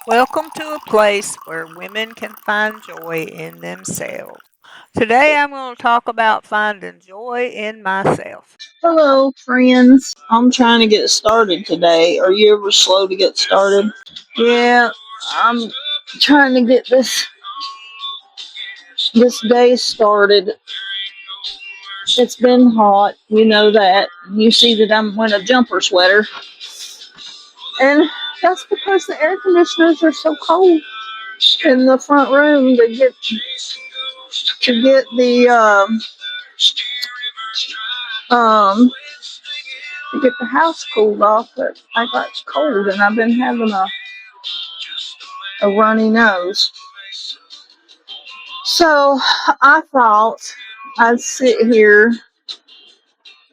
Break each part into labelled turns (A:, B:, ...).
A: Welcome to a place where women can find joy in themselves. Today I'm going to talk about finding joy in myself.
B: Hello, friends. I'm trying to get started today. Are you ever slow to get started? Yeah, I'm trying to get this day started. It's been hot, you know that. You see that I'm wearing a jumper sweater, and that's because the air conditioners are so cold in the front room to get um to get the house cooled off. But I got cold, and I've been having a runny nose. So I thought I'd sit here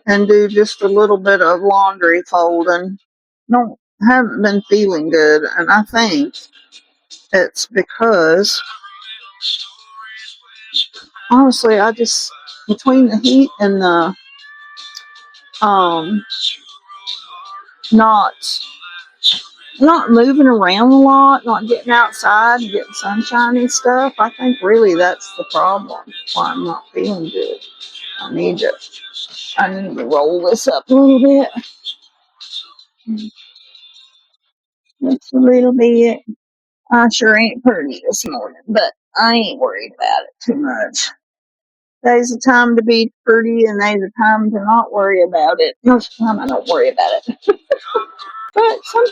B: and do just a little bit of laundry folding. Don't haven't been feeling good, and I think it's because honestly I just between the heat and the um not not moving around a lot, not getting outside and getting sunshine and stuff, I think really that's the problem why I'm not feeling good. I need to I need to roll this up a little bit. Just a little bit. I sure ain't pretty this morning, but I ain't worried about it too much. There's a time to be pretty and there's a time to not worry about it. Most of the time I don't worry about it. But some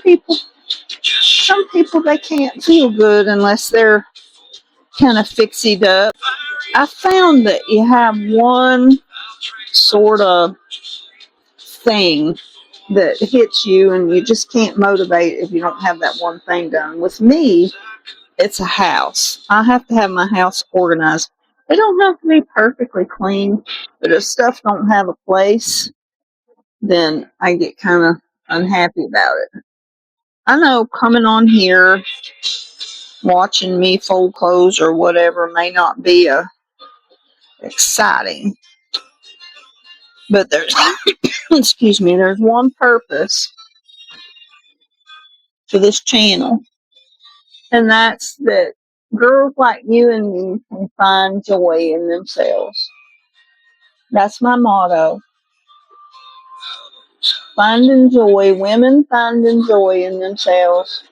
B: people they can't feel good unless they're kind of fixied up. I found that you have one sort of thing that hits you and you just can't motivate if you don't have that one thing done. With me, it's a house. I have to have my house organized. It don't have to be perfectly clean, but if stuff don't have a place, then I get kind of unhappy about it. I know coming on here, watching me fold clothes or whatever may not be exciting, but there's excuse me, there's one purpose for this channel, and that's that girls like you and me can find joy in themselves. That's my motto. Finding joy, women finding joy in themselves.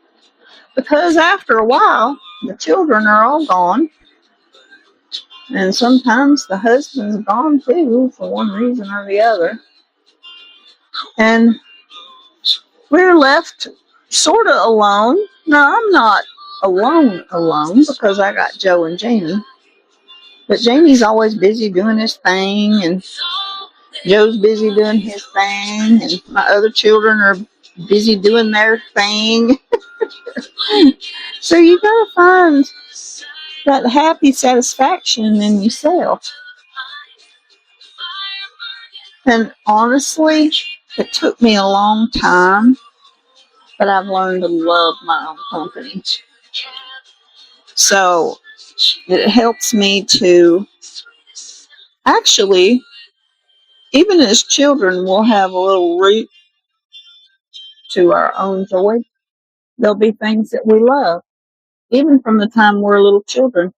B: Because after a while, the children are all gone. And sometimes the husband's gone too, for one reason or the other. And we're left sort of alone. No, I'm not alone because I got Joe and Jamie. But Jamie's always busy doing his thing, and Joe's busy doing his thing, and my other children are busy doing their thing. So you gotta find that happy satisfaction in yourself. And honestly, it took me a long time, but I've learned to love my own company. So it helps me to actually, even as children, we'll have a little root to our own joy. There'll be things that we love, even from the time we're little children.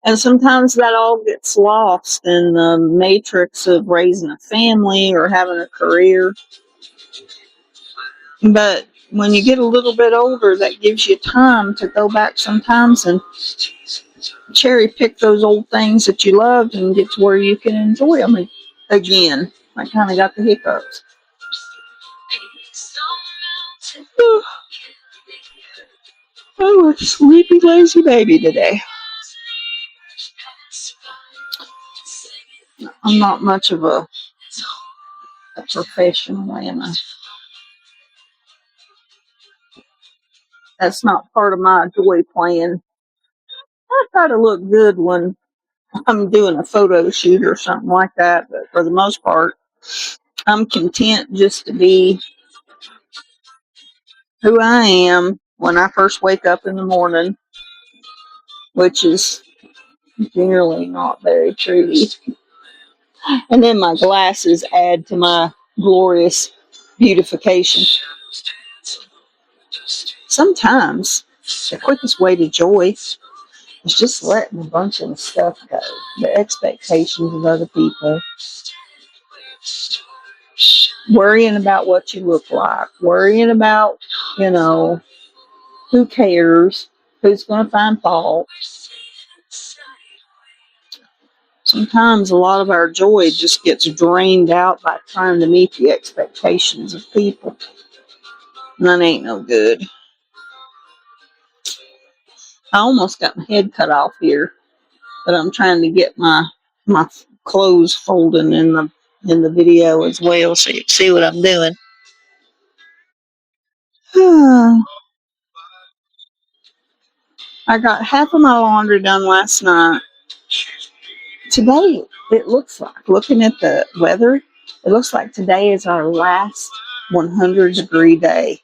B: And sometimes that all gets lost in the matrix of raising a family or having a career. But when you get a little bit older, that gives you time to go back sometimes and cherry pick those old things that you loved and get to where you can enjoy them again. I kind of got the hiccups. Oh, a sleepy, lazy baby today. I'm not much of a professional, am I? That's not part of my joy plan. I try to look good when I'm doing a photo shoot or something like that, but for the most part, I'm content just to be who I am when I first wake up in the morning, which is generally not very pretty. And then my glasses add to my glorious beautification. sometimes the quickest way to joy is just letting a bunch of the stuff go. The expectations of other people, worrying about what you look like, worrying about, you know, who cares, who's going to find fault. Sometimes a lot of our joy just gets drained out by trying to meet the expectations of people. And that ain't no good. I almost got my head cut off here, but I'm trying to get my clothes folding in the video as well, so you can see what I'm doing. I got half of my laundry done last night. Today, it looks like, looking at the weather, it looks like today is our last 100-degree day.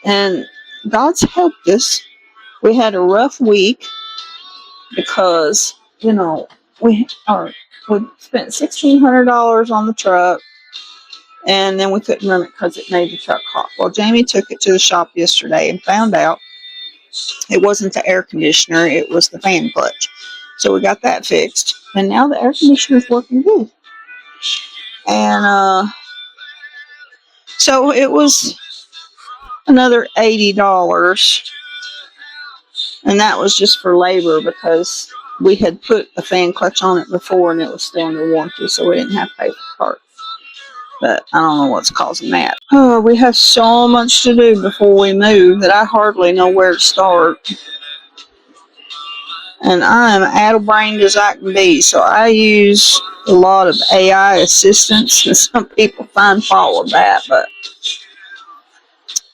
B: And God's helped us. We had a rough week because, you know, we spent $1,600 on the truck, and then we couldn't run it because it made the truck hot. Well, Jamie took it to the shop yesterday and found out it wasn't the air conditioner, it was the fan clutch. So we got that fixed, and now the air conditioner is working good. And so it was another $80, and that was just for labor because we had put a fan clutch on it before and it was still under warranty, so we didn't have to pay for parts. But I don't know what's causing that. Oh, we have so much to do before we move that I hardly know where to start. And I'm addle-brained as I can be, so I use a lot of AI assistance, and some people find fault with that, but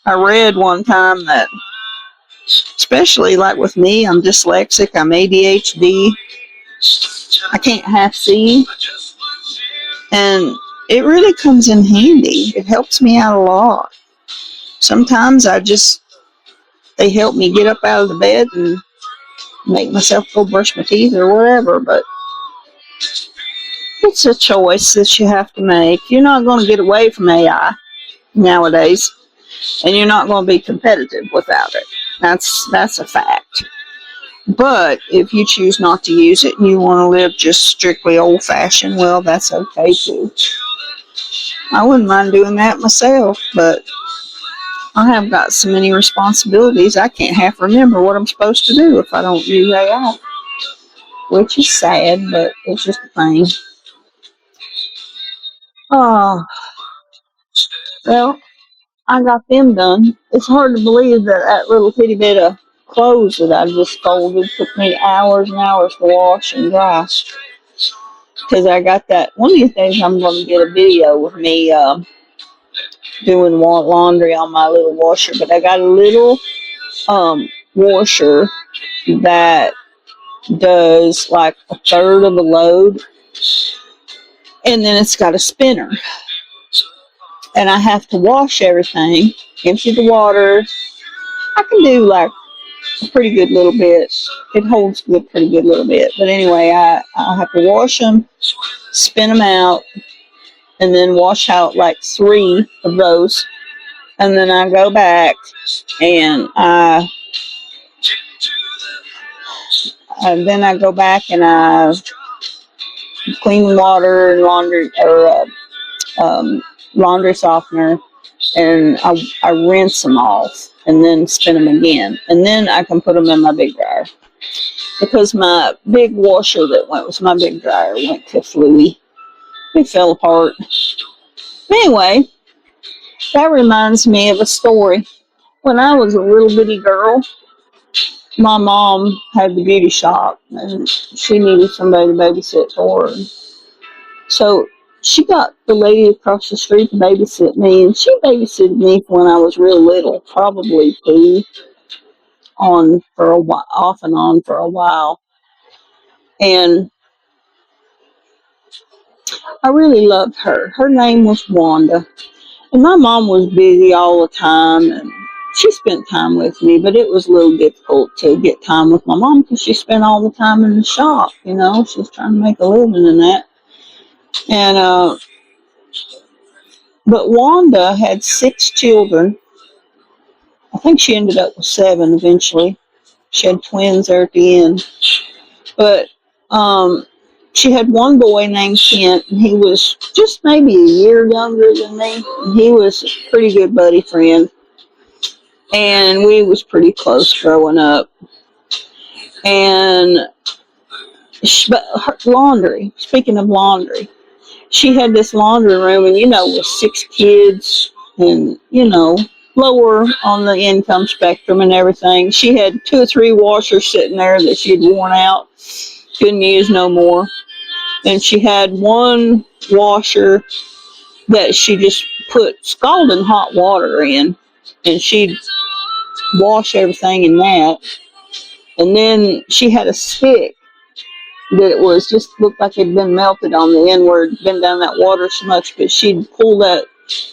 B: I read one time that, especially like with me, I'm dyslexic, I'm ADHD, I can't half see, and it really comes in handy. It helps me out a lot. Sometimes they help me get up out of the bed and make myself go brush my teeth or whatever, but it's a choice that you have to make. You're not going to get away from AI nowadays, and you're not going to be competitive without it. That's a fact. But if you choose not to use it and you want to live just strictly old-fashioned, well, that's okay too. I wouldn't mind doing that myself, but I have got so many responsibilities, I can't half remember what I'm supposed to do if I don't use AI, which is sad, but it's just a thing. Oh, well, I got them done. It's hard to believe that that little bitty bit of clothes that I just folded took me hours and hours to wash and dry. Because I got that. One of these days I'm going to get a video with me doing laundry on my little washer. But I got a little washer that does like a third of the load. And then it's got a spinner. And I have to wash everything, empty the water. I can do like a pretty good little bit. It holds good, pretty good little bit. But anyway, I have to wash them, spin them out, and then wash out like 3 of those. And then I go back and I go back and I clean water and laundry softener, and I rinse them off and then spin them again. And then I can put them in my big dryer. Because my big washer that went with my big dryer went to it fell apart. Anyway, that reminds me of a story. When I was a little bitty girl, my mom had the beauty shop, and she needed somebody to babysit for her. So she got the lady across the street to babysit me, and she babysitted me when I was real little, probably 2, on for a while, off and on for a while. And I really loved her. Her name was Wanda. And my mom was busy all the time, and she spent time with me, but it was a little difficult to get time with my mom because she spent all the time in the shop, you know. She was trying to make a living in that. And, but Wanda had 6 children, I think she ended up with 7 eventually. She had twins there at the end. But um, she had one boy named Kent, and he was just maybe a year younger than me. And he was a pretty good buddy friend, and we was pretty close growing up. And but her laundry. Speaking of laundry, she had this laundry room, and with 6 kids, and lower on the income spectrum and everything. She had 2 or 3 washers sitting there that she'd worn out, couldn't use no more. And she had one washer that she just put scalding hot water in, and she'd wash everything in that. And then she had a stick that was just looked like it'd been melted on the end where it'd been down that water so much, but she'd pull that,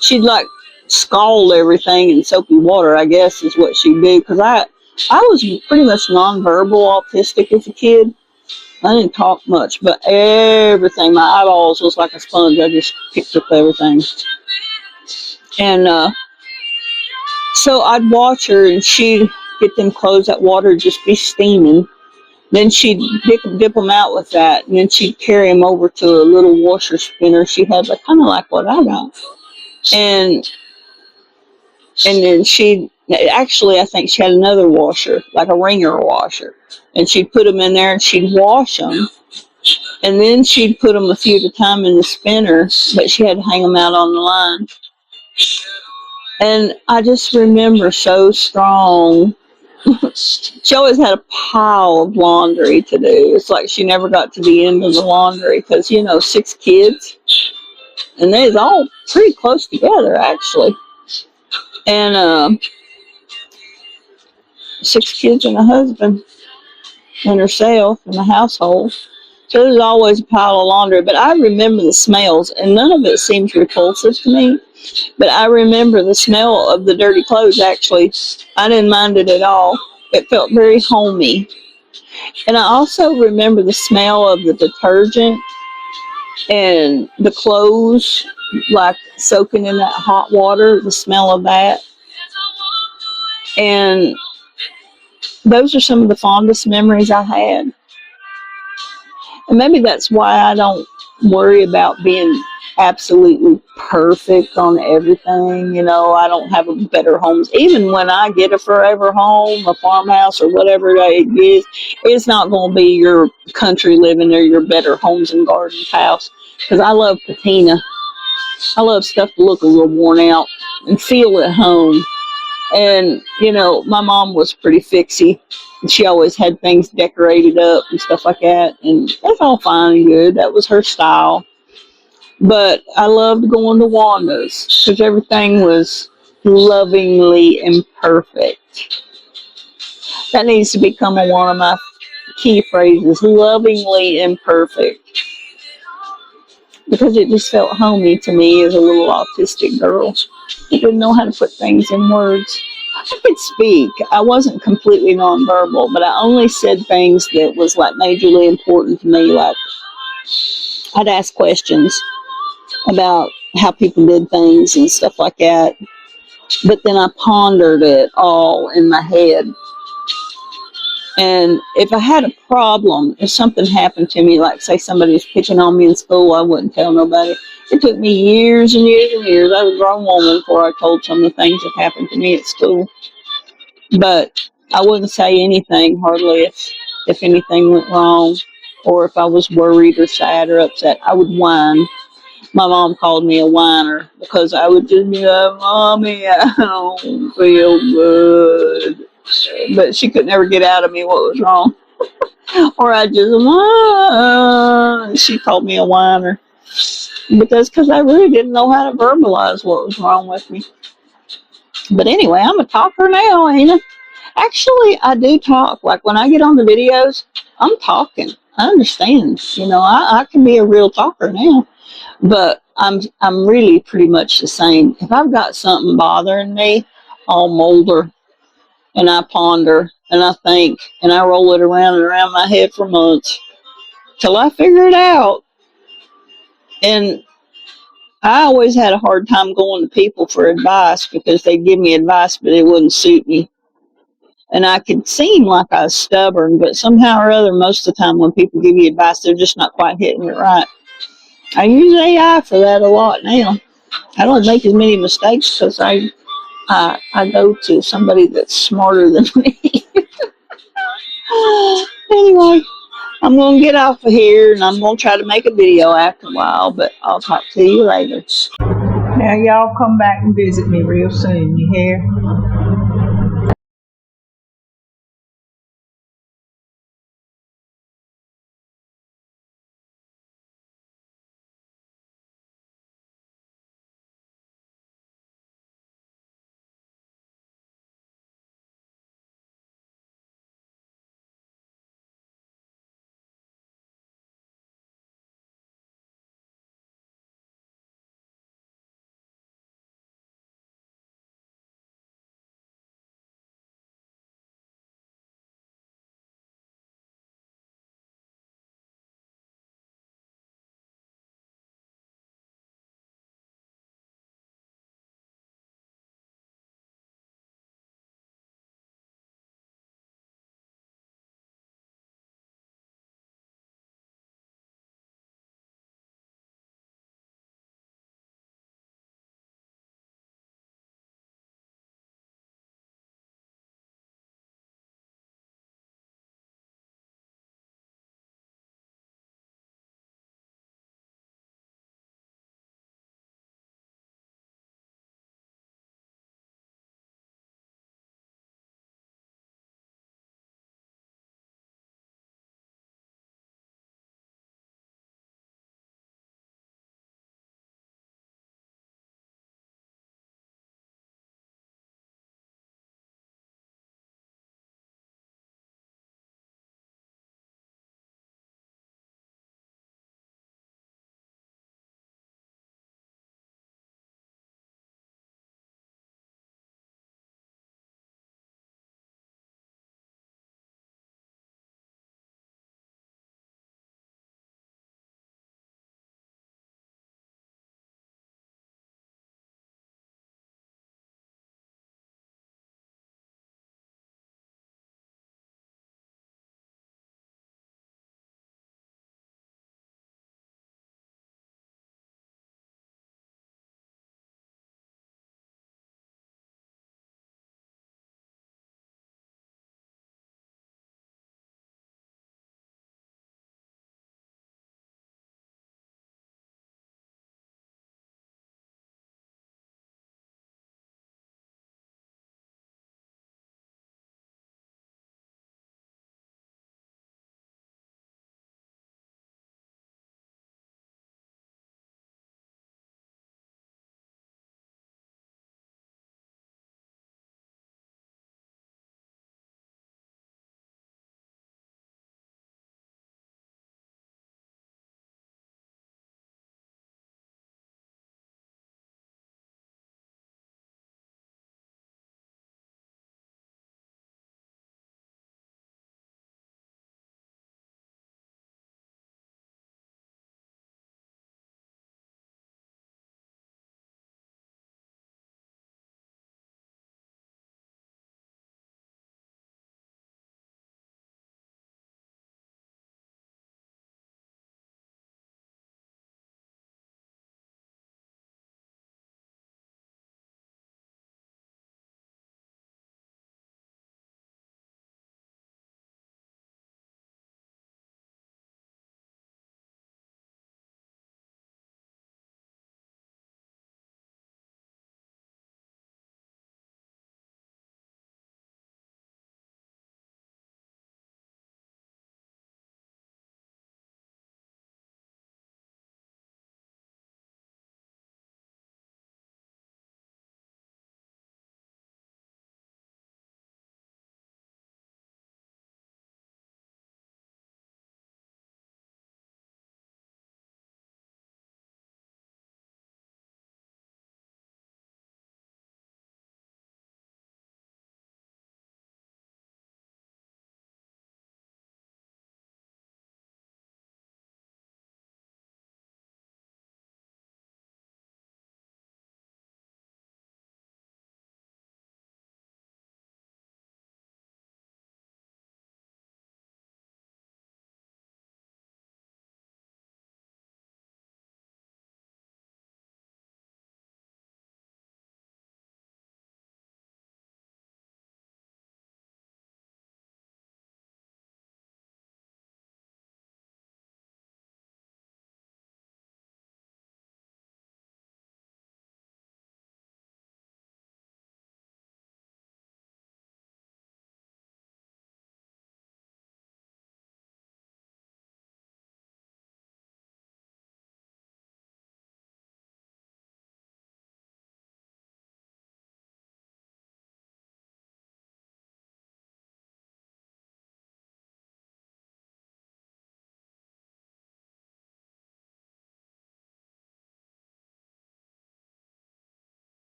B: she'd like scald everything in soapy water, I guess is what she'd do. Because I was pretty much nonverbal autistic as a kid. I didn't talk much, but everything, my eyeballs was like a sponge. I just picked up everything. And so I'd watch her, and she'd get them clothes, that water just be steaming. Then she'd dip them out with that, and then she'd carry them over to a little washer spinner she had, like kind of like what I got. And then she'd actually, I think she had another washer, like a ringer washer, and she'd put them in there and she'd wash them. And then she'd put them a few at a time in the spinner, but she had to hang them out on the line. And I just remember so strong. She always had a pile of laundry to do. It's like she never got to the end of the laundry because, 6 kids. And they was all pretty close together, actually. And 6 kids and a husband and herself in the household. So there's always a pile of laundry. But I remember the smells, and none of it seems repulsive to me. But I remember the smell of the dirty clothes, actually. I didn't mind it at all. It felt very homey. And I also remember the smell of the detergent and the clothes, like soaking in that hot water, the smell of that. And those are some of the fondest memories I had. And maybe that's why I don't worry about being absolutely perfect on everything. I don't have a better homes. Even when I get a forever home, a farmhouse, or whatever it is, it's not going to be your country living or your better homes and gardens house. Because I love patina. I love stuff to look a little worn out and feel at home. And, my mom was pretty fixie. And she always had things decorated up and stuff like that. And that's all fine and good. That was her style. But I loved going to Wanda's because everything was lovingly imperfect. That needs to become one of my key phrases, lovingly imperfect. Because it just felt homey to me as a little autistic girl. I didn't know how to put things in words. I could speak. I wasn't completely nonverbal, but I only said things that was like majorly important to me. Like I'd ask questions about how people did things and stuff like that. But then I pondered it all in my head. And if I had a problem, if something happened to me, like say somebody was picking on me in school, I wouldn't tell nobody. It took me years and years and years. I was a grown woman before I told some of the things that happened to me at school. But I wouldn't say anything hardly if anything went wrong or if I was worried or sad or upset. I would whine. My mom called me a whiner because I would just be like, Mommy, I don't feel good. But she could never get out of me what was wrong. Or I just, she called me a whiner. But that's because I really didn't know how to verbalize what was wrong with me. But anyway, I'm a talker now, ain't I? Actually, I do talk. Like when I get on the videos, I'm talking. I understand. I can be a real talker now. But I'm really pretty much the same. If I've got something bothering me, I'll molder and I ponder and I think and I roll it around and around my head for months till I figure it out. And I always had a hard time going to people for advice because they'd give me advice, but it wouldn't suit me. And I could seem like I was stubborn, but somehow or other, most of the time when people give you advice, they're just not quite hitting it right. I use AI for that a lot now. I don't make as many mistakes because I go to somebody that's smarter than me. Anyway, I'm going to get off of here and I'm going to try to make a video after a while, but I'll talk to you later. Now, y'all come back and visit me real soon, you hear?